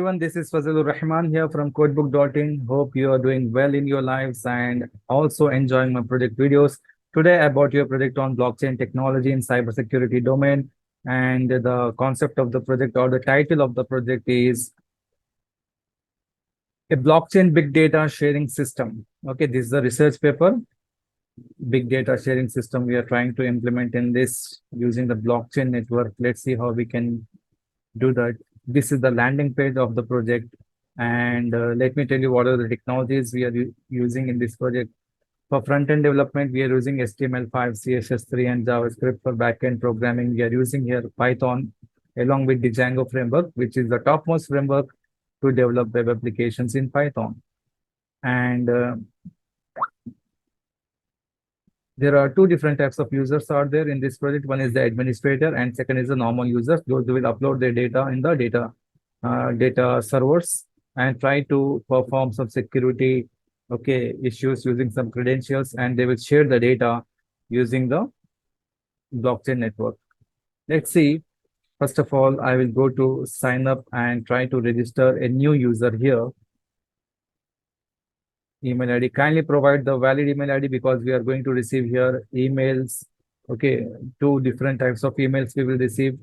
everyone, this is Fazilur Rahman here from codebook.in. Hope you are doing well in your lives and also enjoying my project videos. Today, I brought you a project on blockchain technology in cybersecurity domain. And the concept of the project or the title of the project is a blockchain big data sharing system. Okay, this is a research paper. Big data sharing system we are trying to implement in this using the blockchain network. Let's see how we can do that. This is the landing page of the project. And let me tell you what are the technologies we are using in this project. For front-end development, we are using HTML5, CSS3, and JavaScript. For back-end programming, we are using here Python along with the Django framework, which is the topmost framework to develop web applications in Python. And there are two different types of users are there in this project. One is the administrator and second is the normal users. Those who will upload their data in the data servers and try to perform some security issues using some credentials, and they will share the data using the blockchain network. Let's see. First of all, I will go to sign up and try to register a new user here. Email ID. Kindly provide the valid email ID because we are going to receive here emails. Okay, two different types of emails we will receive.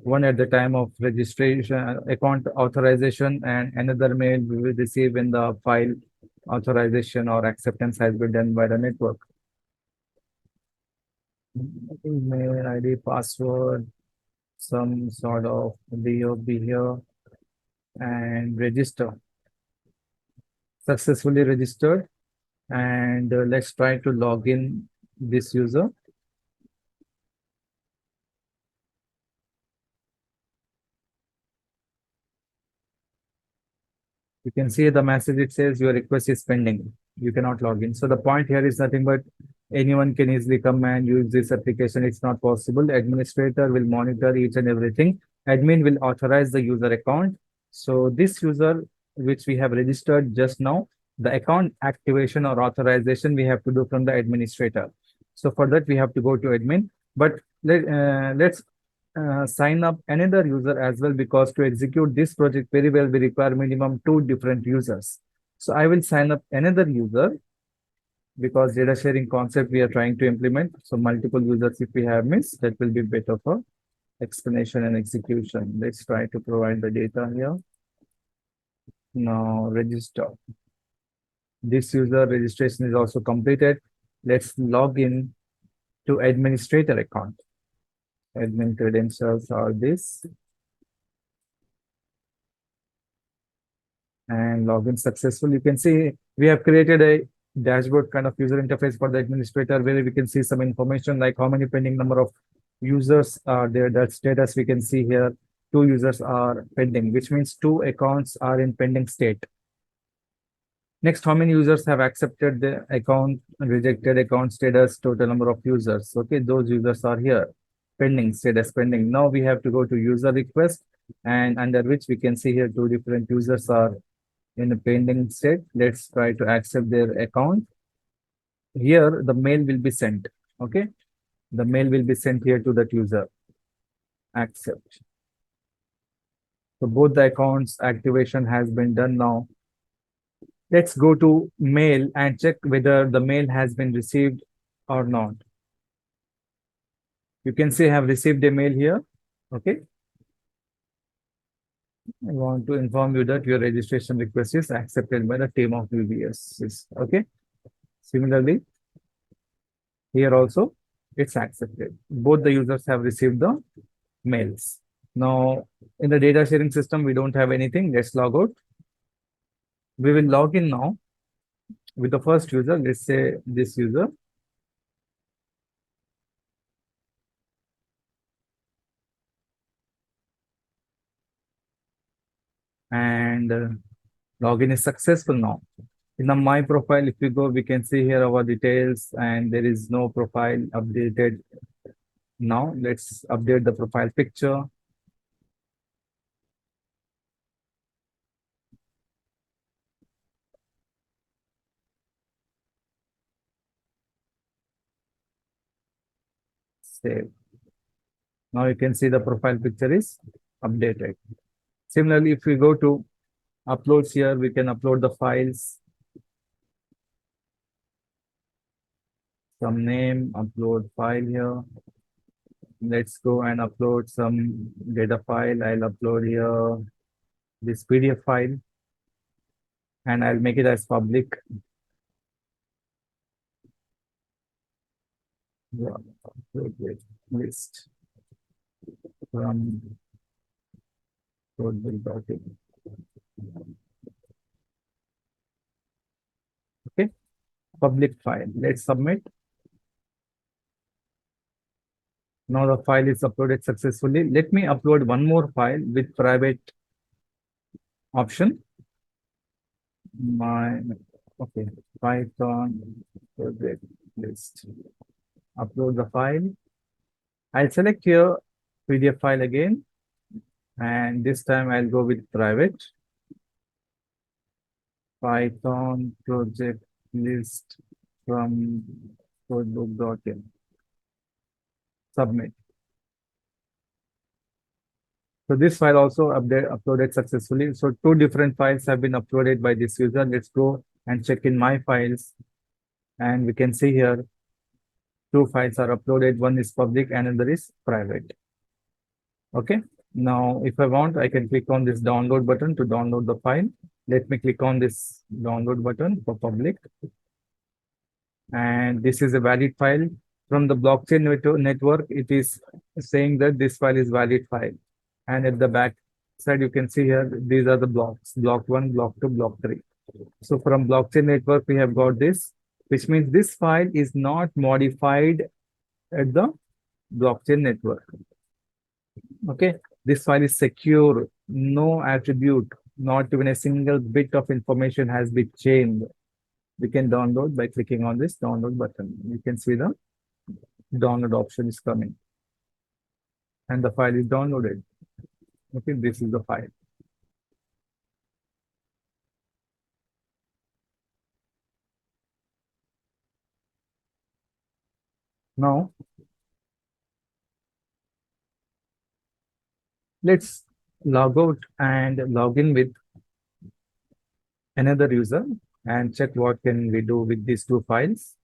One at the time of registration, account authorization, and another mail we will receive when the file authorization or acceptance has been done by the network. Email ID, password, some sort of DOB here, and register. Successfully registered. And let's try to log in this user. You can see the message, it says your request is pending. You cannot log in. So the point here is nothing but anyone can easily come and use this application. It's not possible. Administrator will monitor each and everything. Admin will authorize the user account. So this user, which we have registered just now, the account activation or authorization we have to do from the administrator. So for that, we have to go to admin. But let's sign up another user as well, because to execute this project very well, we require minimum 2 different users. So I will sign up another user because data sharing concept we are trying to implement. So multiple users, if we have missed, that will be better for explanation and execution. Let's try to provide the data here. Now register. This user registration is also completed. Let's log in to administrator account. Admin credentials are this. And login successful. You can see we have created a dashboard kind of user interface for the administrator where we can see some information like how many pending number of users are there. That status we can see here. 2 users are pending, which means 2 accounts are in pending state. Next, how many users have accepted the account, rejected account status, total number of users. Okay, those users are here. Pending status pending. Now we have to go to user request, and under which we can see here 2 different users are in a pending state. Let's try to accept their account. Here, the mail will be sent. Okay, the mail will be sent here to that user. Accept. So both the accounts activation has been done now. Let's go to mail and check whether the mail has been received or not. You can see I have received a mail here. Okay. I want to inform you that your registration request is accepted by the team of UBS. Okay. Similarly, here also it's accepted. Both the users have received the mails. Now, in the data sharing system, we don't have anything. Let's log out. We will log in now with the first user. Let's say this user. And login is successful now. In the my profile, if we go, we can see here our details, and there is no profile updated. Now let's update the profile picture. Save. Now you can see the profile picture is updated. Similarly, if we go to uploads here, we can upload the files, some name, upload file here. Let's go and upload some data file. I'll upload here this PDF file and I'll make it as public. Yeah, list from codebook.in. Okay, public file. Let's submit. Now the file is uploaded successfully. Let me upload one more file with private option. Okay, Python project list. Upload the file. I'll select here PDF file again, and this time I'll go with private. Python project list from codebook.in. Submit. So this file also uploaded successfully. So two different files have been uploaded by this user. Let's go and check in my files. And we can see here, two files are uploaded. One is public and another is private. Okay. Now, if I want, I can click on this download button to download the file. Let me click on this download button for public. And this is a valid file. From the blockchain network, it is saying that this file is valid file. And at the back side, you can see here, these are the blocks, block 1, block 2, block 3. So from blockchain network, we have got this, which means this file is not modified at the blockchain network. Okay, this file is secure, no attribute, not even a single bit of information has been changed. We can download by clicking on this download button. You can see the download option is coming. And the file is downloaded. Okay, this is the file. Now, let's log out and log in with another user and check what can we do with these two files.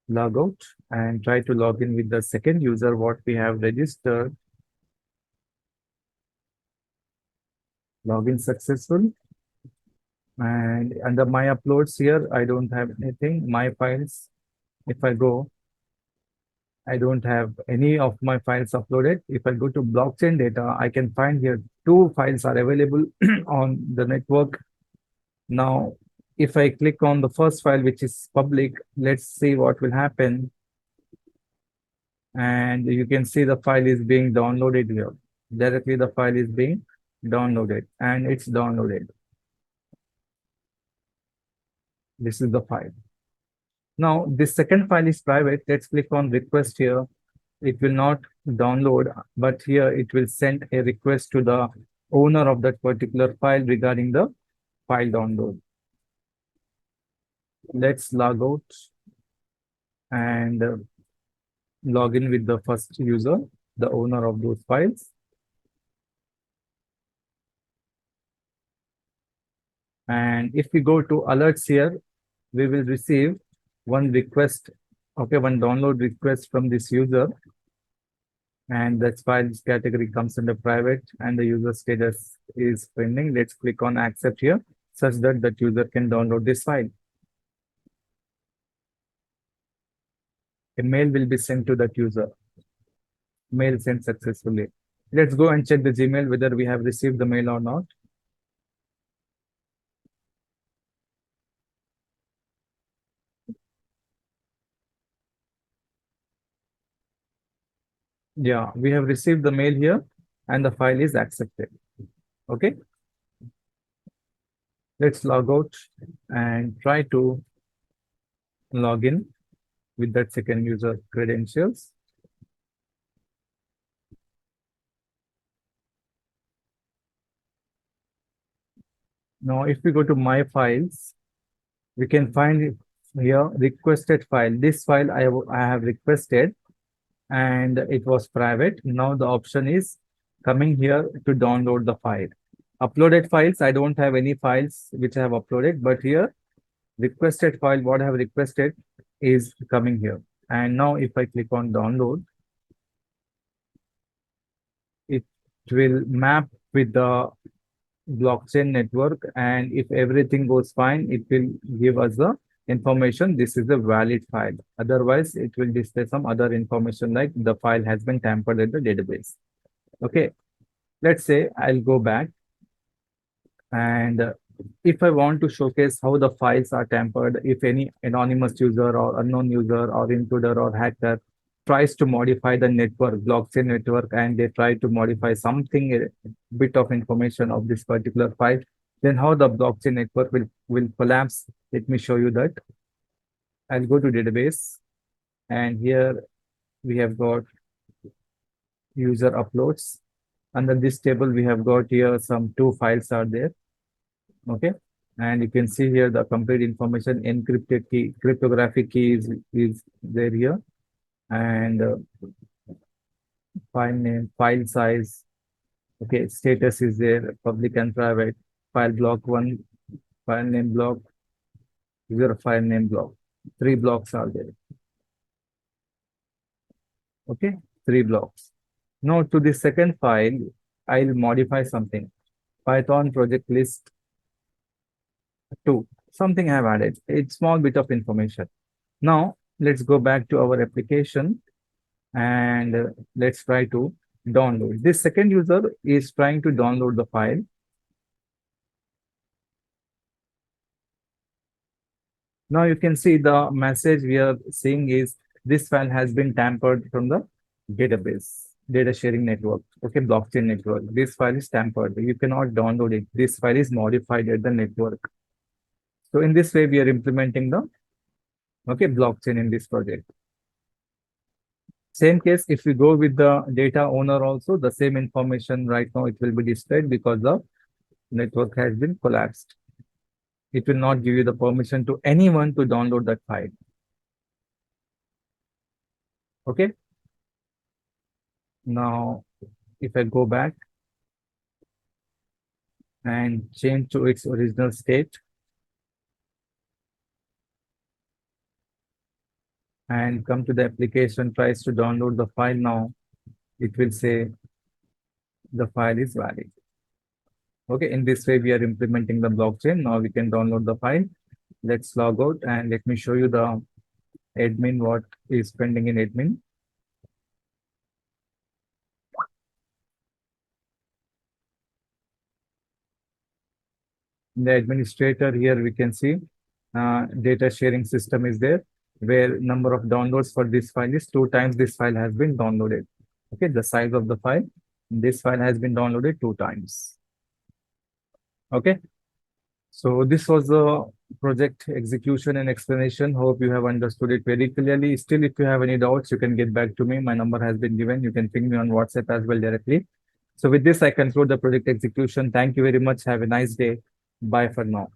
Log out and try to log in with the second user what we have registered. Login successful. And under my uploads here, I don't have anything. My files, if I go, I don't have any of my files uploaded. If I go to blockchain data, I can find here two files are available on the network. Now, if I click on the first file, which is public, let's see what will happen. And you can see the file is being downloaded here. Directly the file is being downloaded and it's downloaded. This is the file. Now, this second file is private. Let's click on request here. It will not download, but here it will send a request to the owner of that particular file regarding the file download. Let's log out and log in with the first user, the owner of those files. And if we go to alerts here, we will receive one request, okay, one download request from this user. And that files category comes under private and the user status is pending. Let's click on accept here such that that user can download this file. A mail will be sent to that user. Mail sent successfully. Let's go and check the Gmail whether we have received the mail or not. Yeah, we have received the mail here and the file is accepted. Okay. Let's log out and try to log in with that second user credentials. Now, if we go to my files, we can find here requested file. This file I have requested and it was private. Now the option is coming here to download the file. Uploaded files, I don't have any files which I have uploaded, but here requested file, what I have requested is coming here. And now if I click on download, it will map with the blockchain network, and if everything goes fine, it will give us the information this is a valid file. Otherwise, it will display some other information like the file has been tampered at the database. Okay, let's say I'll go back, and if I want to showcase how the files are tampered, if any anonymous user or unknown user or intruder or hacker tries to modify the network, blockchain network, and they try to modify something, a bit of information of this particular file, then how the blockchain network will collapse. Let me show you that. I'll go to database, and here we have got user uploads. Under this table, we have got here some two files are there. Okay, and you can see here the complete information, encrypted key, cryptographic key is there here, and file name, file size. Okay, status is there, public and private, file block 1, file name block, user file name block. 3 blocks are there. Okay, 3 blocks. Now to the second file, I'll modify something. Python project list 2. Something I have added. A small bit of information. Now let's go back to our application, and let's try to download. This second user is trying to download the file. Now you can see the message we are seeing is this file has been tampered from the database, data sharing network, okay, blockchain network. This file is tampered. You cannot download it. This file is modified at the network. So in this way, we are implementing the blockchain in this project. Same case, if we go with the data owner also, the same information right now, it will be displayed because the network has been collapsed. It will not give you the permission to anyone to download that file. Okay. Now, if I go back and change to its original state, and come to the application, tries to download the file now, it will say the file is valid. Okay, in this way, we are implementing the blockchain. Now we can download the file. Let's log out, and let me show you the admin, what is pending in admin. In the administrator here, we can see data sharing system is there, where number of downloads for this file is 2 times this file has been downloaded. Okay, the size of the file, this file has been downloaded 2 times. Okay, so this was the project execution and explanation. Hope you have understood it very clearly. Still, if you have any doubts, you can get back to me. My number has been given. You can ping me on WhatsApp as well directly. So with this, I conclude the project execution. Thank you very much. Have a nice day. Bye for now.